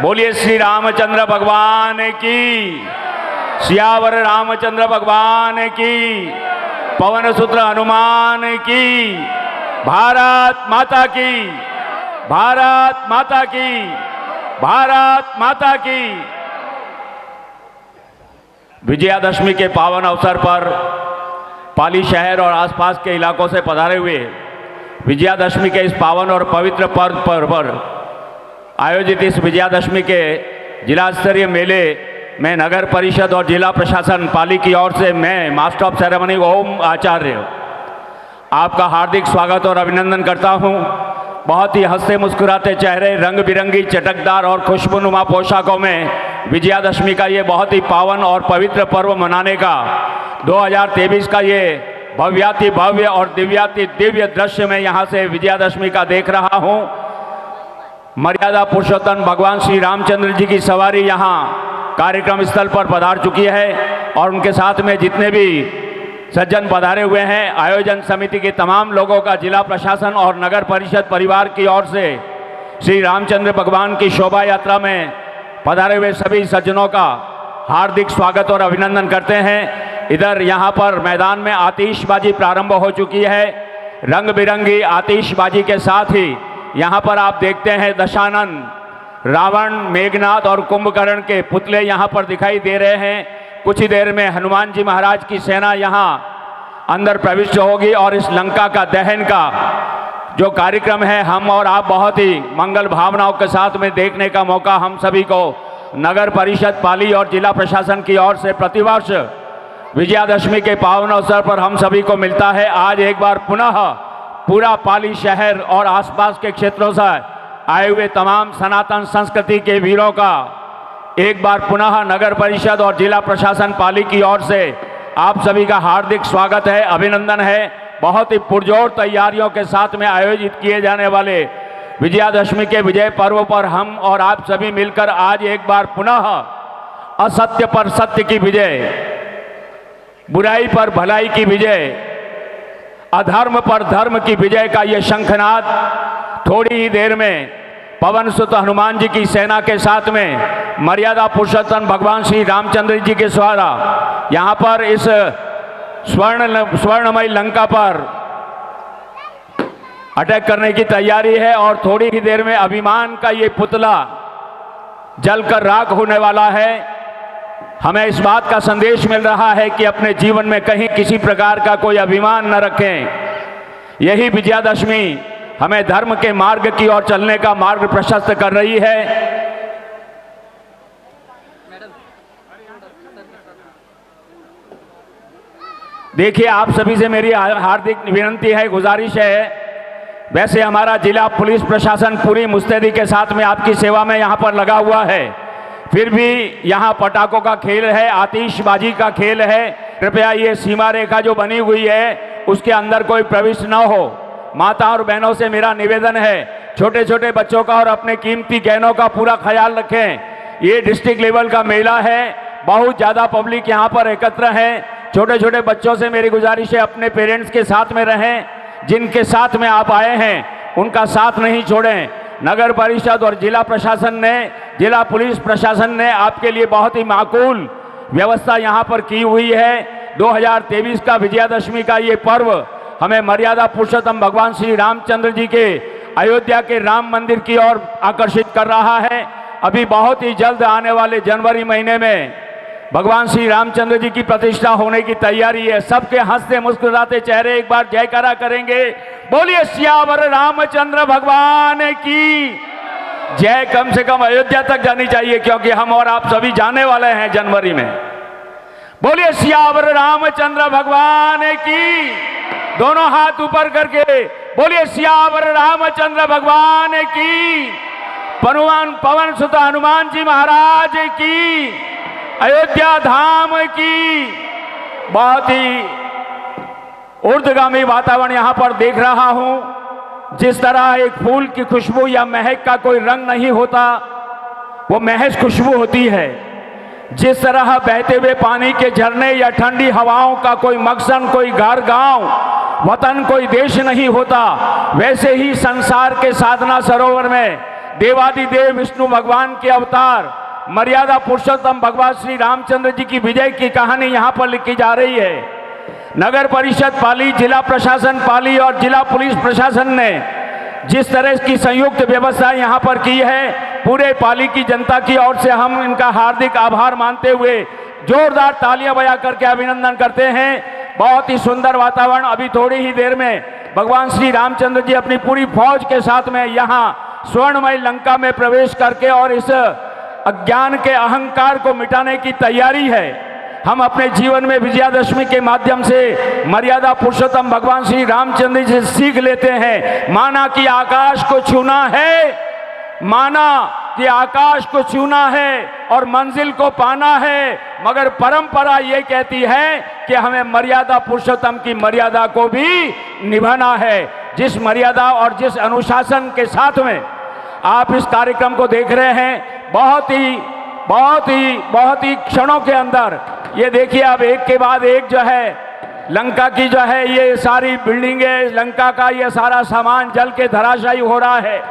बोलिए श्री रामचंद्र भगवान की, सियावर रामचंद्र भगवान की, पवन सुत्र हनुमान की, भारत माता की, भारत माता की, भारत माता की। विजयादशमी के पावन अवसर पर पाली शहर और आसपास के इलाकों से पधारे हुए विजयादशमी के इस पावन और पवित्र पर्व पर आयोजित इस विजयादशमी के जिला स्तरीय मेले में नगर परिषद और जिला प्रशासन पाली की ओर से मैं मास्टर ऑफ सेरेमनी ओम आचार्य आपका हार्दिक स्वागत और अभिनंदन करता हूं। बहुत ही हंसते मुस्कुराते चेहरे, रंग बिरंगी चटकदार और खुशबूनुमा पोशाकों में विजयादशमी का ये बहुत ही पावन और पवित्र पर्व मनाने का 2023 का ये भव्याति भव्य और दिव्याति दिव्य दृश्य में यहाँ से विजयादशमी का देख रहा हूँ। मर्यादा पुरुषोत्तम भगवान श्री रामचंद्र जी की सवारी यहाँ कार्यक्रम स्थल पर पधार चुकी है और उनके साथ में जितने भी सज्जन पधारे हुए हैं, आयोजन समिति के तमाम लोगों का, जिला प्रशासन और नगर परिषद परिवार की ओर से श्री रामचंद्र भगवान की शोभा यात्रा में पधारे हुए सभी सज्जनों का हार्दिक स्वागत और अभिनंदन करते हैं। इधर यहाँ पर मैदान में आतिशबाजी प्रारंभ हो चुकी है। रंग बिरंगी आतिशबाजी के साथ ही यहाँ पर आप देखते हैं दशानन, रावण, मेघनाथ और कुंभकर्ण के पुतले यहाँ पर दिखाई दे रहे हैं। कुछ ही देर में हनुमान जी महाराज की सेना यहाँ अंदर प्रविष्ट होगी और इस लंका का दहन का जो कार्यक्रम है हम और आप बहुत ही मंगल भावनाओं के साथ में देखने का मौका हम सभी को नगर परिषद पाली और जिला प्रशासन की ओर से प्रतिवर्ष विजयादशमी के पावन अवसर पर हम सभी को मिलता है। आज एक बार पुनः पूरा पाली शहर और आसपास के क्षेत्रों से आए हुए तमाम सनातन संस्कृति के वीरों का एक बार पुनः नगर परिषद और जिला प्रशासन पाली की ओर से आप सभी का हार्दिक स्वागत है, अभिनंदन है। बहुत ही पुरजोर तैयारियों के साथ में आयोजित किए जाने वाले विजयादशमी के विजय पर्व पर हम और आप सभी मिलकर आज एक बार पुनः असत्य पर सत्य की विजय, बुराई पर भलाई की विजय, अधर्म पर धर्म की विजय का ये शंखनाद थोड़ी ही देर में पवन सुत हनुमान जी की सेना के साथ में मर्यादा पुरुषोत्तम भगवान श्री रामचंद्र जी के द्वारा यहाँ पर इस स्वर्णमयी लंका पर अटैक करने की तैयारी है और थोड़ी ही देर में अभिमान का ये पुतला जलकर राख होने वाला है। हमें इस बात का संदेश मिल रहा है कि अपने जीवन में कहीं किसी प्रकार का कोई अभिमान न रखें। यही विजयादशमी हमें धर्म के मार्ग की ओर चलने का मार्ग प्रशस्त कर रही है। देखिए, आप सभी से मेरी हार्दिक विनती है, गुजारिश है। वैसे हमारा जिला पुलिस प्रशासन पूरी मुस्तैदी के साथ में आपकी सेवा में यहाँ पर लगा हुआ है, फिर भी यहाँ पटाखों का खेल है, आतिशबाजी का खेल है। कृपया ये सीमा रेखा जो बनी हुई है उसके अंदर कोई प्रविष्ट न हो। माता और बहनों से मेरा निवेदन है, छोटे छोटे बच्चों का और अपने कीमती गहनों का पूरा ख्याल रखें। ये डिस्ट्रिक्ट लेवल का मेला है, बहुत ज़्यादा पब्लिक यहाँ पर एकत्र है। छोटे छोटे बच्चों से मेरी गुजारिश है, अपने पेरेंट्स के साथ में रहें। जिनके साथ में आप आए हैं उनका साथ नहीं छोड़ें। नगर परिषद और जिला प्रशासन ने, जिला पुलिस प्रशासन ने आपके लिए बहुत ही माकूल व्यवस्था यहाँ पर की हुई है। 2023 का विजयादशमी का ये पर्व हमें मर्यादा पुरुषोत्तम भगवान श्री रामचंद्र जी के अयोध्या के राम मंदिर की ओर आकर्षित कर रहा है। अभी बहुत ही जल्द आने वाले जनवरी महीने में भगवान श्री रामचंद्र जी की प्रतिष्ठा होने की तैयारी है। सबके हंसते मुस्कुराते चेहरे एक बार जयकारा करेंगे। बोलिए सियावर रामचंद्र भगवान की जय। कम से कम अयोध्या तक जानी चाहिए, क्योंकि हम और आप सभी जाने वाले हैं जनवरी में। बोलिए सियावर रामचंद्र भगवान की। दोनों हाथ ऊपर करके बोलिए सियावर रामचंद्र भगवान की। पवन सुत हनुमान जी महाराज की, अयोध्या धाम की। बहुत ही ऊर्ध्वगामी वातावरण यहाँ पर देख रहा हूँ। जिस तरह एक फूल की खुशबू या महक का कोई रंग नहीं होता, वो महज खुशबू होती है। जिस तरह बहते हुए पानी के झरने या ठंडी हवाओं का कोई मकसद, कोई घर गांव, वतन, कोई देश नहीं होता, वैसे ही संसार के साधना सरोवर में देवादिदेव विष्णु भगवान के अवतार मर्यादा पुरुषोत्तम भगवान श्री रामचंद्र जी की विजय की कहानी यहाँ पर लिखी जा रही है। नगर परिषद पाली, जिला प्रशासन पाली और जिला पुलिस प्रशासन ने जिस तरह की संयुक्त व्यवस्था यहाँ पर की है, पूरे पाली की जनता की ओर से हम इनका हार्दिक आभार मानते हुए जोरदार तालियां बजा करके अभिनंदन करते हैं। बहुत ही सुंदर वातावरण। अभी थोड़ी ही देर में भगवान श्री रामचंद्र जी अपनी पूरी फौज के साथ में यहाँ स्वर्णमय लंका में प्रवेश करके और इस अज्ञान के अहंकार को मिटाने की तैयारी है। हम अपने जीवन में विजयादशमी के माध्यम से मर्यादा पुरुषोत्तम भगवान श्री रामचंद्र जी से सीख लेते हैं। माना कि आकाश को छूना है, माना कि आकाश को छूना है और मंजिल को पाना है, मगर परंपरा ये कहती है कि हमें मर्यादा पुरुषोत्तम की मर्यादा को भी निभाना है। जिस मर्यादा और जिस अनुशासन के साथ में आप इस कार्यक्रम को देख रहे हैं, बहुत ही क्षणों के अंदर ये देखिए, अब एक के बाद एक जो है लंका की जो है ये सारी बिल्डिंगें, लंका का ये सारा सामान जल के धराशायी हो रहा है।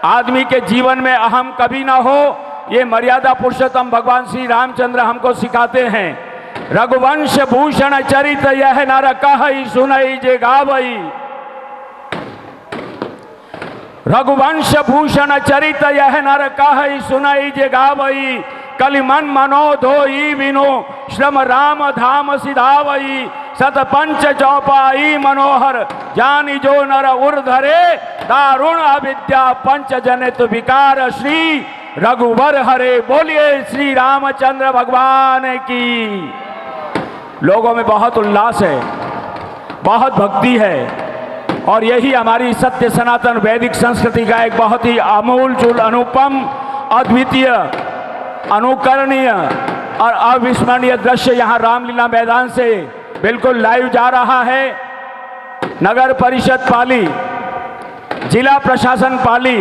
आदमी के जीवन में अहम कभी ना हो, ये मर्यादा पुरुषोत्तम भगवान श्री रामचंद्र हमको सिखाते हैं। रघुवंश भूषण चरित यह नर कहई सुनई जे गावई, रघुवंश भूषण चरित यह नर कहई सुनई जे गावई, कलिमन मनो धोई बिनो श्रम राम धाम सिधावई, सत पंच चौपाई मनोहर जानी जो नर उर्धरे, दारुण अविद्या पंच जनित विकार श्री रघुवर हरे। बोलिए श्री रामचंद्र भगवान की। लोगों में बहुत उल्लास है, बहुत भक्ति है और यही हमारी सत्य सनातन वैदिक संस्कृति का एक बहुत ही आमूल अनुपम, अद्वितीय, अनुकरणीय और अविस्मरणीय दृश्य यहाँ रामलीला मैदान से बिल्कुल लाइव जा रहा है। नगर परिषद पाली, जिला प्रशासन पाली,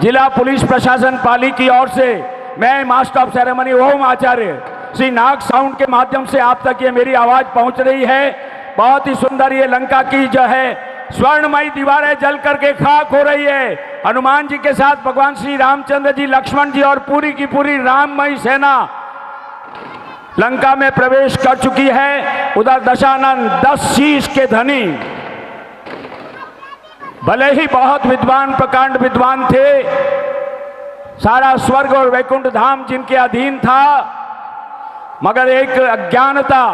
जिला पुलिस प्रशासन पाली की ओर से मैं master of ceremony Om Acharya Shri Nag sound के माध्यम से आप तक ये मेरी आवाज पहुंच रही है। बहुत ही सुंदर ये लंका की जो है स्वर्णमयी दीवारें जल करके खाक हो रही है। हनुमान जी के साथ भगवान श्री रामचंद्र जी, लक्ष्मण जी और पूरी की पूरी राममयी सेना लंका में प्रवेश कर चुकी है। उधर दशानन 10 शीश के धनी, भले ही बहुत विद्वान, प्रकांड विद्वान थे, सारा स्वर्ग और वैकुंठ धाम जिनके अधीन था, मगर एक अज्ञानता,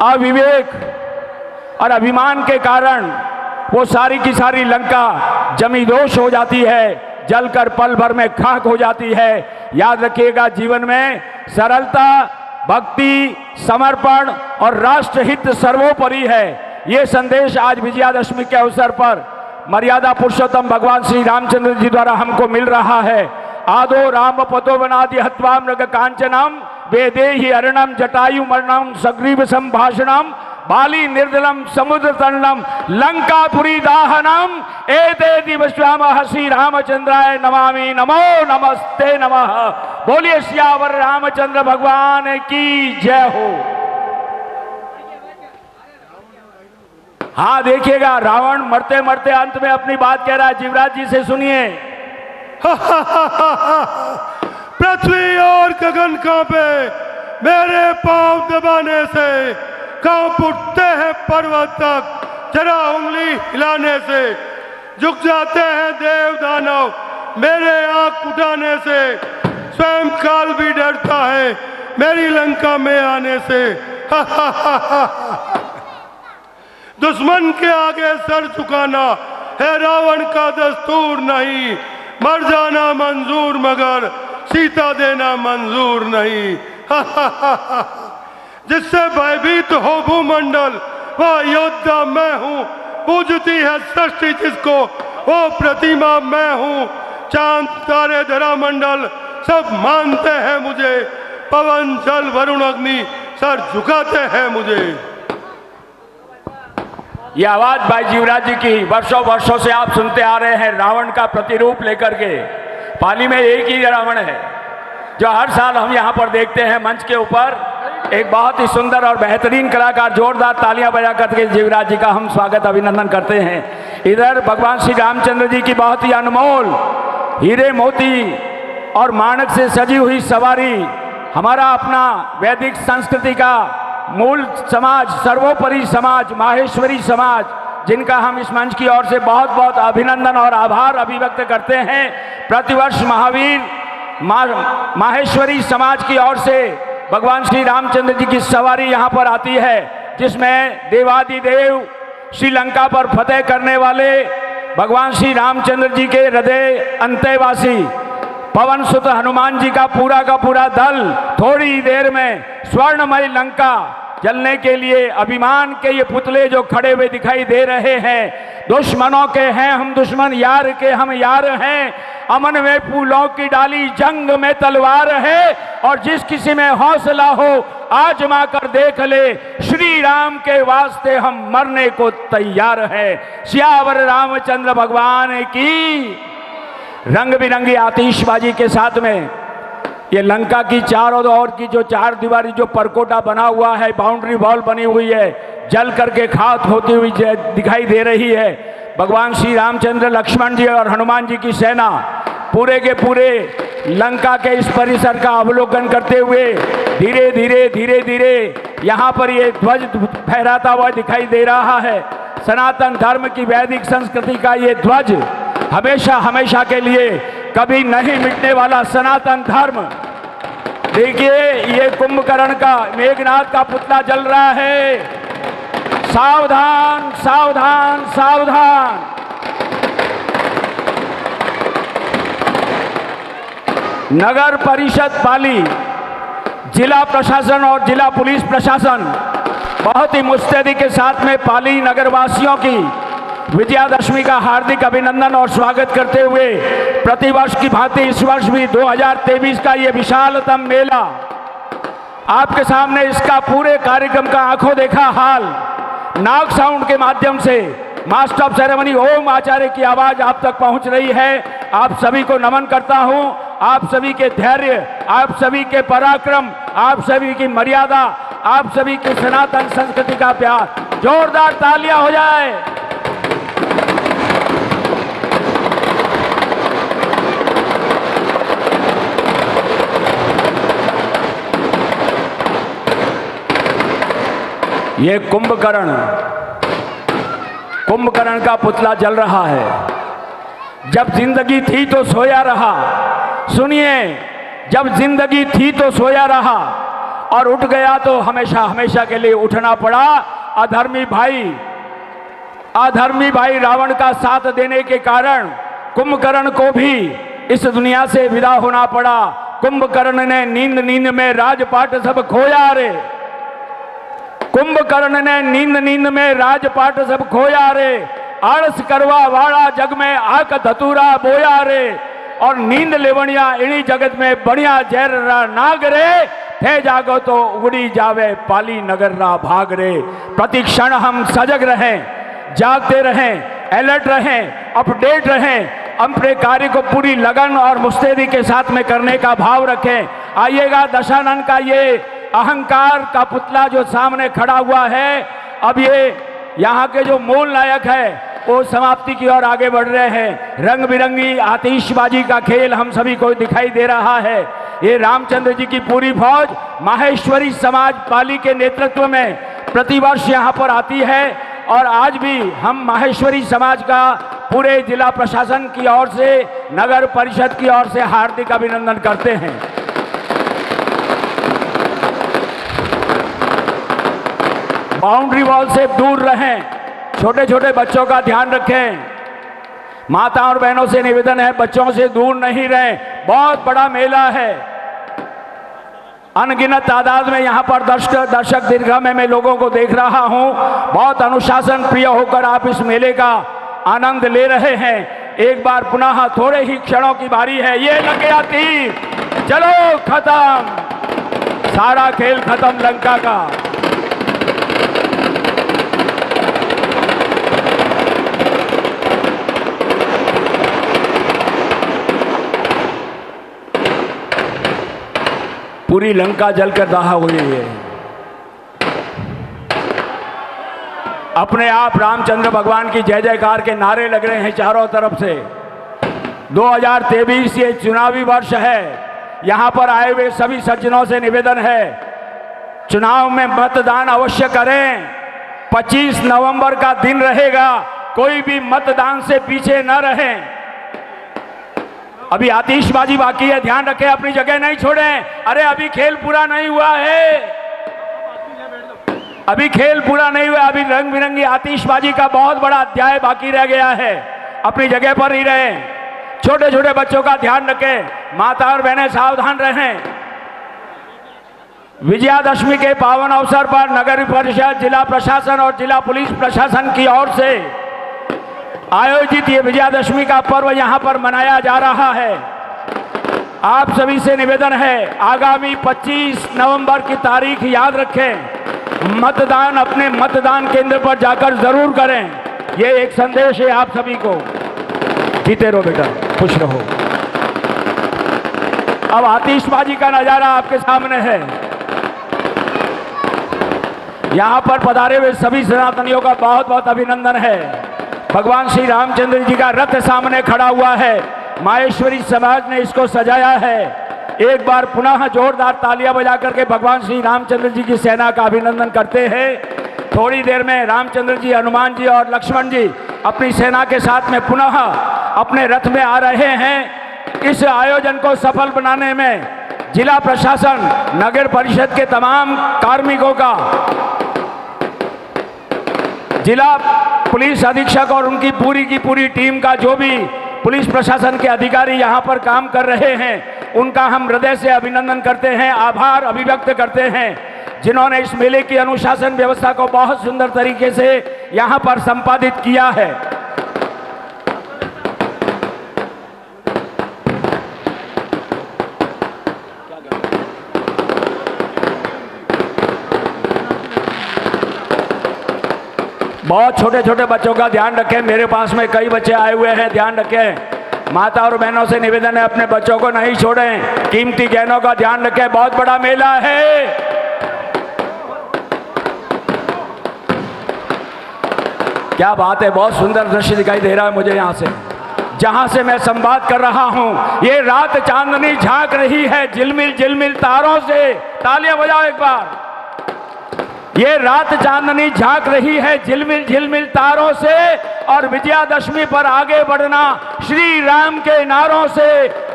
अविवेक और अभिमान के कारण वो सारी की सारी लंका जमींदोष हो जाती है, जलकर पल भर में खाक हो जाती है। याद रखिएगा, जीवन में सरलता, भक्ति, समर्पण और राष्ट्रहित सर्वोपरि है। ये संदेश आज विजयादशमी के अवसर पर मर्यादा पुरुषोत्तम भगवान श्री रामचंद्र जी द्वारा हमको मिल रहा है। आदो राम पतो वनादि हत्वा मृग कांचनम, वेदेहि अरणम जटायु मरणम सग्रीव संभाषणम, बाली निर्दलम समुद्र तरणम, लंकापुरी दाहनम, एते दिवस्वामः श्री रामचंद्राय नमामि। नमो नमस्ते नमः। बोलिए सियावर रामचंद्र भगवान की जय हो। हाँ देखिएगा, रावण मरते मरते अंत में अपनी बात कह रहा है। जीवराज जी से सुनिए। पृथ्वी और गगन कांपे मेरे पांव दबाने से, कांप उठते हैं पर्वत तक जरा उंगली हिलाने से, झुक जाते हैं देव दानव मेरे आंख उठाने से, स्वयं काल भी डरता है मेरी लंका में आने से। दुश्मन के आगे सर झुकाना है रावण का दस्तूर नहीं, मर जाना मंजूर मगर सीता देना मंजूर नहीं। जिससे भयभीत हो भूमंडल वह योद्धा मैं हूँ, पूजती है सृष्टि जिसको वो प्रतिमा मैं हूँ। चांद तारे धरा मंडल सब मानते हैं मुझे, पवन जल वरुण अग्नि सर झुकाते हैं मुझे। ये आवाज भाई जीवराज जी की वर्षों वर्षों से आप सुनते आ रहे हैं। रावण का प्रतिरूप लेकर के पाली में एक ही रावण है जो हर साल हम यहाँ पर देखते हैं मंच के ऊपर। एक बहुत ही सुंदर और बेहतरीन कलाकार, जोरदार तालियां बजा करके जीवराज जी का हम स्वागत अभिनंदन करते हैं। इधर भगवान श्री रामचंद्र जी की बहुत ही अनमोल हीरे मोती और माणक से सजी हुई सवारी हमारा अपना वैदिक संस्कृति का मूल समाज, सर्वोपरि समाज, माहेश्वरी समाज, जिनका हम इस मंच की ओर से बहुत बहुत अभिनंदन और आभार अभिव्यक्त करते हैं। प्रतिवर्ष माहेश्वरी समाज की ओर से भगवान श्री रामचंद्र जी की सवारी यहाँ पर आती है, जिसमें देवादिदेव श्रीलंका पर फतेह करने वाले भगवान श्री रामचंद्र जी के हृदय अंत्यवासी पवन सुत हनुमान जी का पूरा दल थोड़ी देर में स्वर्णमय लंका जलने के लिए अभिमान के ये पुतले जो खड़े हुए दिखाई दे रहे हैं, दुश्मनों के हैं हम दुश्मन, यार के हम यार हैं, अमन में फूलों की डाली, जंग में तलवार है, और जिस किसी में हौसला हो आजमा कर देख ले, श्री राम के वास्ते हम मरने को तैयार है। सियावर रामचंद्र भगवान की। रंग बिरंगी आतिशबाजी के साथ में ये लंका की चारों ओर की जो चार दीवारी जो परकोटा बना हुआ है, बाउंड्री वॉल बनी हुई है, जल करके खाक होती हुई दिखाई दे रही है। भगवान श्री रामचंद्र, लक्ष्मण जी और हनुमान जी की सेना पूरे के पूरे लंका के इस परिसर का अवलोकन करते हुए धीरे धीरे यहाँ पर ये ध्वज फहराता हुआ दिखाई दे रहा है। सनातन धर्म की वैदिक संस्कृति का ये ध्वज हमेशा हमेशा के लिए कभी नहीं मिटने वाला सनातन धर्म। देखिए ये कुंभकर्ण का, मेघनाथ का पुतला जल रहा है। सावधान सावधान सावधान। नगर परिषद पाली, जिला प्रशासन और जिला पुलिस प्रशासन बहुत ही मुस्तैदी के साथ में पाली नगरवासियों की विजयादशमी का हार्दिक अभिनंदन और स्वागत करते हुए प्रतिवर्ष की भांति इस वर्ष भी 2023 का ये विशालतम मेला आपके सामने, इसका पूरे कार्यक्रम का आंखों देखा हाल नाग साउंड के माध्यम से मास्टर ऑफ सेरेमनी ओम आचार्य की आवाज आप तक पहुंच रही है। आप सभी को नमन करता हूं। आप सभी के धैर्य, आप सभी के पराक्रम, आप सभी की मर्यादा, आप सभी की सनातन संस्कृति का प्यार, जोरदार तालियां हो जाए। ये कुंभकर्ण का पुतला जल रहा है। जब जिंदगी थी तो सोया रहा, सुनिए, जब जिंदगी थी तो सोया रहा और उठ गया तो हमेशा हमेशा के लिए उठना पड़ा। अधर्मी भाई रावण का साथ देने के कारण कुंभकर्ण को भी इस दुनिया से विदा होना पड़ा। कुंभकर्ण ने नींद में राजपाट सब खोया रे, कुंभकर्ण ने नींद में राजपाट सब खोया रे, आलस करवा वाड़ा जग में आक धतूरा बोया रे, और नींद लेवणिया इणी जगत में बढ़िया जहर रा नाग रे, थे जागो तो उड़ी जावे पाली नगर रा भाग रे। प्रति क्षण हम सजग रहें, जागते रहें, अलर्ट रहें, अपडेट रहें, अपने कार्य को पूरी लगन और मुस्तैदी के साथ में करने का भाव रखें। आइएगा, दशानन का ये अहंकार का पुतला जो सामने खड़ा हुआ है, अब ये यहाँ के जो मूल नायक है वो समाप्ति की ओर आगे बढ़ रहे हैं। रंग बिरंगी आतिशबाजी का खेल हम सभी को दिखाई दे रहा है। ये रामचंद्र जी की पूरी फौज माहेश्वरी समाज पाली के नेतृत्व में प्रतिवर्ष यहाँ पर आती है, और आज भी हम माहेश्वरी समाज का पूरे जिला प्रशासन की ओर से, नगर परिषद की ओर से हार्दिक अभिनंदन करते हैं। बाउंड्री वॉल से दूर रहें, छोटे छोटे बच्चों का ध्यान रखें। माता और बहनों से निवेदन है, बच्चों से दूर नहीं रहें। बहुत बड़ा मेला है, अनगिनत तादाद में यहाँ पर दर्शक दीर्घा में मैं लोगों को देख रहा हूँ। बहुत अनुशासन प्रिय होकर आप इस मेले का आनंद ले रहे हैं। एक बार पुनः थोड़े ही क्षणों की बारी है। ये लग गया तीर, चलो खत्म, सारा खेल खत्म लंका का। पूरी लंका जलकर दाह हुई है। अपने आप रामचंद्र भगवान की जय जयकार के नारे लग रहे हैं चारों तरफ से। 2023 ये चुनावी वर्ष है। यहाँ पर आए हुए सभी सज्जनों से निवेदन है, चुनाव में मतदान अवश्य करें। 25 नवंबर का दिन रहेगा, कोई भी मतदान से पीछे न रहें। अभी आतिशबाजी बाकी है, ध्यान रखें, अपनी जगह नहीं छोड़ें। अरे अभी खेल पूरा नहीं हुआ है, अभी खेल पूरा नहीं हुआ, अभी रंग बिरंगी आतिशबाजी का बहुत बड़ा अध्याय बाकी रह गया है। अपनी जगह पर ही रहें, छोटे छोटे बच्चों का ध्यान रखें, माता और बहनें सावधान रहें। विजयादशमी के पावन अवसर पर नगर परिषद, जिला प्रशासन और जिला पुलिस प्रशासन की ओर से आयोजित ये विजयादशमी का पर्व यहाँ पर मनाया जा रहा है। आप सभी से निवेदन है, आगामी 25 नवंबर की तारीख याद रखें, मतदान अपने मतदान केंद्र पर जाकर जरूर करें। ये एक संदेश है आप सभी को। जीते रहो बेटा, खुश रहो। अब आतिशबाजी का नजारा आपके सामने है। यहाँ पर पधारे हुए सभी सनातनियों का बहुत बहुत अभिनंदन है। भगवान श्री रामचंद्र जी का रथ सामने खड़ा हुआ है, माहेश्वरी समाज ने इसको सजाया है। एक बार पुनः जोरदार तालियां बजा करके भगवान श्री रामचंद्र जी की सेना का अभिनंदन करते हैं। थोड़ी देर में रामचंद्र जी, हनुमान जी और लक्ष्मण जी अपनी सेना के साथ में पुनः अपने रथ में आ रहे हैं। इस आयोजन को सफल बनाने में जिला प्रशासन, नगर परिषद के तमाम कार्मिकों का, जिला पुलिस अधीक्षक और उनकी पूरी की पूरी टीम का, जो भी पुलिस प्रशासन के अधिकारी यहाँ पर काम कर रहे हैं, उनका हम हृदय से अभिनंदन करते हैं, आभार अभिव्यक्त करते हैं, जिन्होंने इस मेले की अनुशासन व्यवस्था को बहुत सुंदर तरीके से यहाँ पर संपादित किया है। बहुत छोटे छोटे बच्चों का ध्यान रखें, मेरे पास में कई बच्चे आए हुए हैं, ध्यान रखें। माता और बहनों से निवेदन है, अपने बच्चों को नहीं छोड़ें, कीमती गहनों का ध्यान रखें, बहुत बड़ा मेला है। क्या बात है, बहुत सुंदर दृश्य दिखाई दे रहा है मुझे यहाँ से, जहाँ से मैं संवाद कर रहा हूँ। ये रात चांदनी झांक रही है झिलमिल झिलमिल तारों से, तालियां बजाओ एक बार। ये रात चांदनी झांक रही है झिलमिल झिलमिल तारों से, और विजयादशमी पर आगे बढ़ना श्री राम के नारों से।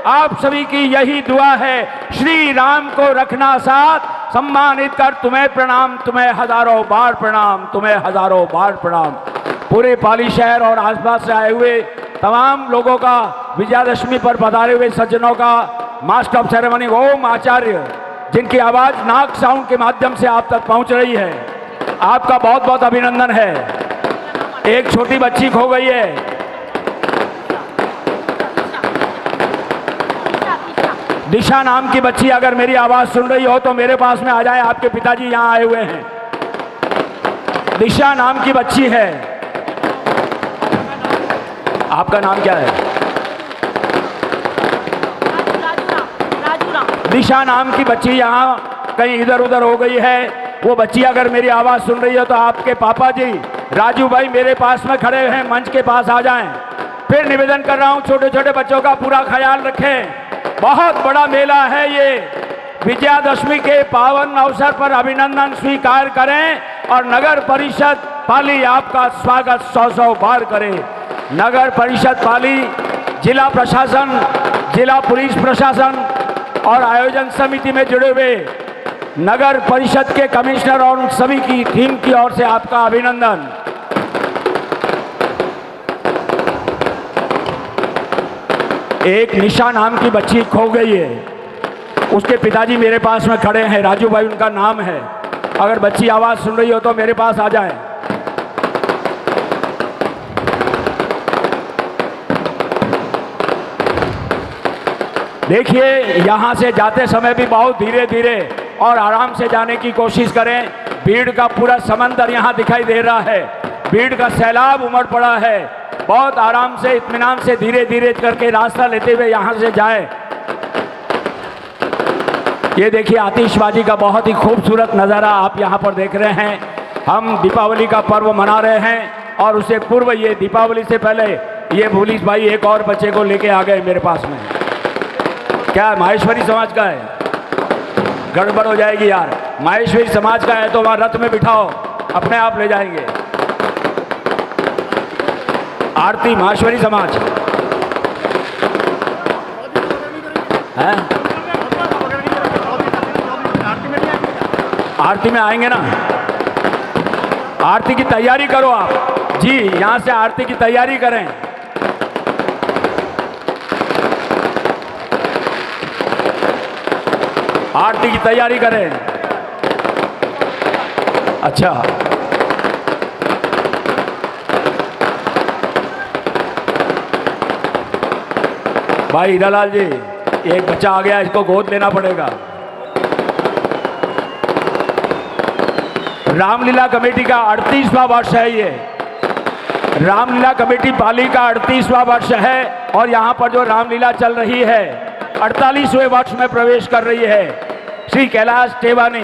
आप सभी की यही दुआ है, श्री राम को रखना साथ, सम्मानित कर तुम्हें प्रणाम, तुम्हें हजारों बार प्रणाम, तुम्हें हजारों बार प्रणाम। पूरे पाली शहर और आसपास से आए हुए तमाम लोगों का, विजयादशमी पर पधारे हुए सज्जनों का, मास्टर ऑफ सेरेमनी ओम आचार्य, जिनकी आवाज नाक साउंड के माध्यम से आप तक पहुंच रही है, आपका बहुत बहुत अभिनंदन है। एक छोटी बच्ची खो गई है, दिशा नाम की बच्ची, अगर मेरी आवाज सुन रही हो तो मेरे पास में आ जाए, आपके पिताजी यहां आए हुए हैं। दिशा नाम की बच्ची है, आपका नाम क्या है? दिशा नाम की बच्ची यहाँ कहीं इधर उधर हो गई है। वो बच्ची अगर मेरी आवाज़ सुन रही हो तो आपके पापा जी राजू भाई मेरे पास में खड़े हैं, मंच के पास आ जाएं। फिर निवेदन कर रहा हूँ, छोटे छोटे बच्चों का पूरा ख्याल रखें। बहुत बड़ा मेला है ये। विजयादशमी के पावन अवसर पर अभिनंदन स्वीकार करें और नगर परिषद पाली आपका स्वागत 100 बार करे। नगर परिषद पाली, जिला प्रशासन, जिला पुलिस प्रशासन और आयोजन समिति में जुड़े हुए नगर परिषद के कमिश्नर और उन सभी की टीम की ओर से आपका अभिनंदन। एक निशा नाम की बच्ची खो गई है, उसके पिताजी मेरे पास में खड़े हैं, राजू भाई उनका नाम है। अगर बच्ची आवाज सुन रही हो तो मेरे पास आ जाए। देखिए, यहाँ से जाते समय भी बहुत धीरे धीरे और आराम से जाने की कोशिश करें। भीड़ का पूरा समंदर यहाँ दिखाई दे रहा है, भीड़ का सैलाब उमड़ पड़ा है। बहुत आराम से, इत्मीनान से, धीरे धीरे करके रास्ता लेते हुए यहाँ से जाएं। ये देखिए, आतिशबाजी का बहुत ही खूबसूरत नज़ारा आप यहाँ पर देख रहे हैं। हम दीपावली का पर्व मना रहे हैं और उससे पूर्व, ये दीपावली से पहले ये पुलिस भाई एक और बच्चे को लेके आ गए मेरे पास में। क्या माहेश्वरी समाज का है? गड़बड़ हो जाएगी यार। माहेश्वरी समाज का है तो वहां रथ में बिठाओ, अपने आप ले जाएंगे। आरती माहेश्वरी समाज है, आरती में आएंगे ना। आरती की तैयारी करो आप जी, यहां से आरती की तैयारी करें। आरती की तैयारी करें। अच्छा, भाई हीरालाल जी, एक बच्चा आ गया, इसको गोद लेना पड़ेगा। रामलीला कमेटी का 38वां वर्ष है ये। रामलीला कमेटी पाली का 38वां वर्ष है और यहाँ पर जो रामलीला चल रही है 48वें वर्ष में प्रवेश कर रही है। श्री कैलाश टेवानी,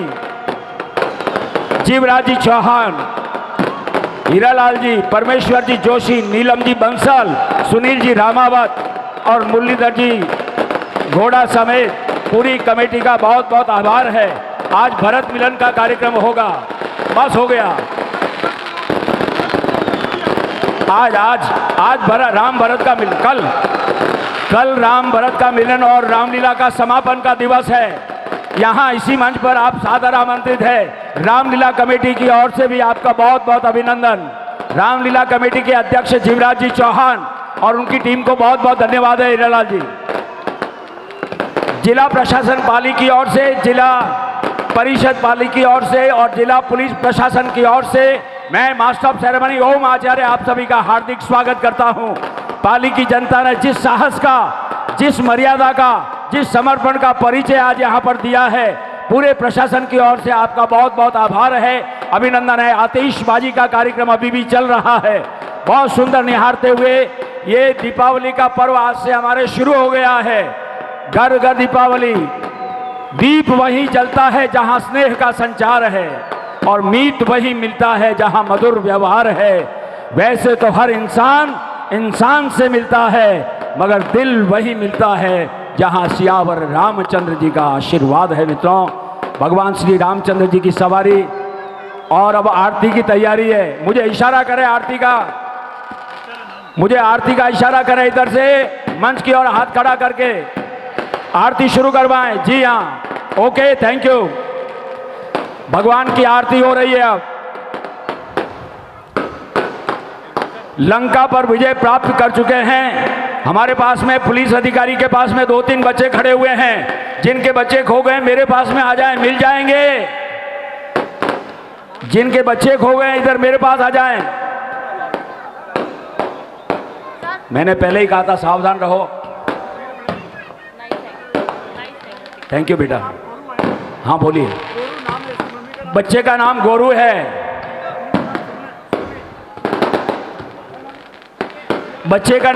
जीवराज जी चौहान, हीरालाल जी, परमेश्वर जी जोशी, नीलम जी बंसल, सुनील जी रामावत और मुरलीधर जी घोड़ा समेत पूरी कमेटी का बहुत बहुत आभार है। आज भरत मिलन का कार्यक्रम होगा, बस हो गया। आज राम भरत का मिलन, कल राम भरत का मिलन और रामलीला का समापन का दिवस है। यहाँ इसी मंच पर आप सादर आमंत्रित है। रामलीला कमेटी की ओर से भी आपका बहुत बहुत अभिनंदन। रामलीला कमेटी के अध्यक्ष जीवराज जी चौहान और उनकी टीम को बहुत बहुत धन्यवाद है हीरालाल जी। जिला प्रशासन पाली की ओर से, जिला परिषद पाली की ओर से और जिला पुलिस प्रशासन की ओर से मैं मास्टर ऑफ सेरेमनी ओम आचार्य आप सभी का हार्दिक स्वागत करता हूं। पाली की जनता ने जिस साहस का, जिस मर्यादा का, जिस समर्पण का परिचय आज यहां पर दिया है, पूरे प्रशासन की ओर से आपका बहुत बहुत आभार है, अभिनंदन है। आतिशबाजी का कार्यक्रम अभी भी चल रहा है, बहुत सुंदर निहारते हुए। ये दीपावली का पर्व आज से हमारे शुरू हो गया है। घर घर दीपावली, दीप वहीं जलता है जहां स्नेह का संचार है और मीत वहीं मिलता है जहां मधुर व्यवहार है। वैसे तो हर इंसान इंसान से मिलता है, मगर दिल वहीं मिलता है जहां सियावर रामचंद्र जी का आशीर्वाद है। मित्रों, भगवान श्री रामचंद्र जी की सवारी और अब आरती की तैयारी है। मुझे इशारा करें आरती का, मुझे आरती का इशारा करें इधर से मंच की ओर हाथ खड़ा करके आरती शुरू करवाएं। जी हाँ, ओके, थैंक यू। भगवान की आरती हो रही है। अब लंका पर विजय प्राप्त कर चुके हैं। हमारे पास में पुलिस अधिकारी के पास में 2-3 बच्चे खड़े हुए हैं। जिनके बच्चे खो गए मेरे पास में आ जाएं, मिल जाएंगे। जिनके बच्चे खो गए इधर मेरे पास आ जाएं। मैंने पहले ही कहा था सावधान रहो। थैंक यू बेटा। हाँ बोलिए। बच्चे का नाम गोरू है। बच्चे का